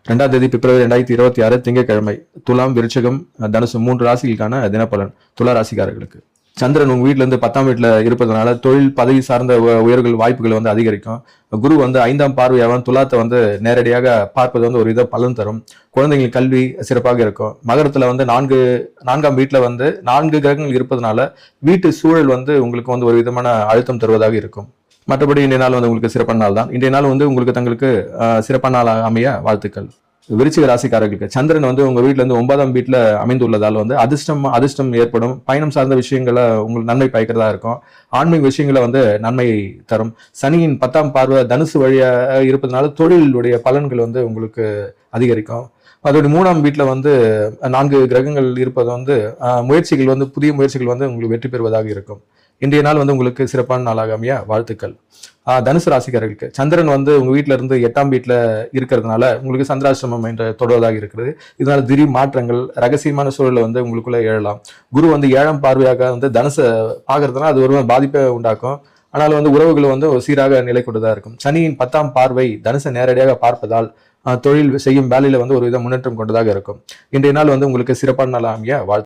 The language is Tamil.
2ஆம் தேதி பிப்ரவரி 2026 திங்கட்கிழமை. துலாம், விருச்சகம், தனுசு 3 ராசிகளுக்கான தினப்பலன். துலா ராசிக்காரர்களுக்கு சந்திரன் உங்க வீட்டுல இருந்து 10ஆம் வீட்டுல இருப்பதனால தொழில் பதவி சார்ந்த உயர்கள் வாய்ப்புகள் வந்து அதிகரிக்கும். குரு வந்து 5ஆம் பார்வையாகவும் துலாத்தை வந்து நேரடியாக பார்ப்பது வந்து ஒரு வித பலன் தரும். குழந்தைகள் கல்வி சிறப்பாக இருக்கும். மகரத்துல வந்து 4ஆம் வீட்டுல வந்து 4 கிரகங்கள் இருப்பதனால வீட்டு சூழல் வந்து உங்களுக்கு வந்து ஒரு விதமான அழுத்தம் தருவதாக இருக்கும். மற்றபடி இன்றைய நாள் வந்து உங்களுக்கு சிறப்பான நாள் தான். இன்றைய நாள் வந்து உங்களுக்கு தங்களுக்கு சிறப்பான நாள் அமைய வாழ்த்துக்கள். விருச்சிக ராசிக்காரர்களுக்கு சந்திரன் வந்து உங்க வீட்டுல இருந்து 9ஆம் வீட்டுல அமைந்துள்ளதால் வந்து அதிர்ஷ்டம் ஏற்படும். பயணம் சார்ந்த விஷயங்களை உங்களுக்கு நன்மை பயக்கிறதா இருக்கும். ஆன்மீக விஷயங்களை வந்து நன்மை தரும். சனியின் 10ஆம் பார்வை தனுசு வழியா இருப்பதனால தொழிலுடைய பலன்கள் வந்து உங்களுக்கு அதிகரிக்கும். அதோட 3ஆம் வீட்டுல வந்து 4 கிரகங்கள் இருப்பது வந்து முயற்சிகள் வந்து புதிய முயற்சிகள் வந்து உங்களுக்கு வெற்றி பெறுவதாக இருக்கும். இன்றைய நாள் வந்து உங்களுக்கு சிறப்பான நாளாக அமைய வாழ்த்துக்கள். தனுசு ராசிக்காரர்களுக்கு சந்திரன் வந்து உங்க வீட்டுல இருந்து 8ஆம் வீட்டுல இருக்கிறதுனால உங்களுக்கு சந்திராசிரமம் என்று தொடர்வதாக இருக்கிறது. இதனால திடீர் மாற்றங்கள், ரகசியமான சூழலை வந்து உங்களுக்குள்ள எழலாம். குரு வந்து 7ஆம் பார்வையாக வந்து தனுசை பார்க்கறதுனால அது ஒரு பாதிப்பை உண்டாக்கும். ஆனாலும் வந்து உறவுகள் வந்து ஒரு சீராக நிலை கொண்டுதான் இருக்கும். சனியின் 10ஆம் பார்வை தனுசை நேரடியாக பார்ப்பதால் தொழில் செய்யும் வேலையில வந்து ஒரு வித முன்னேற்றம் கொண்டதாக இருக்கும். இன்றைய நாள் வந்து உங்களுக்கு சிறப்பான நாள் அமைய வாழ்த்து.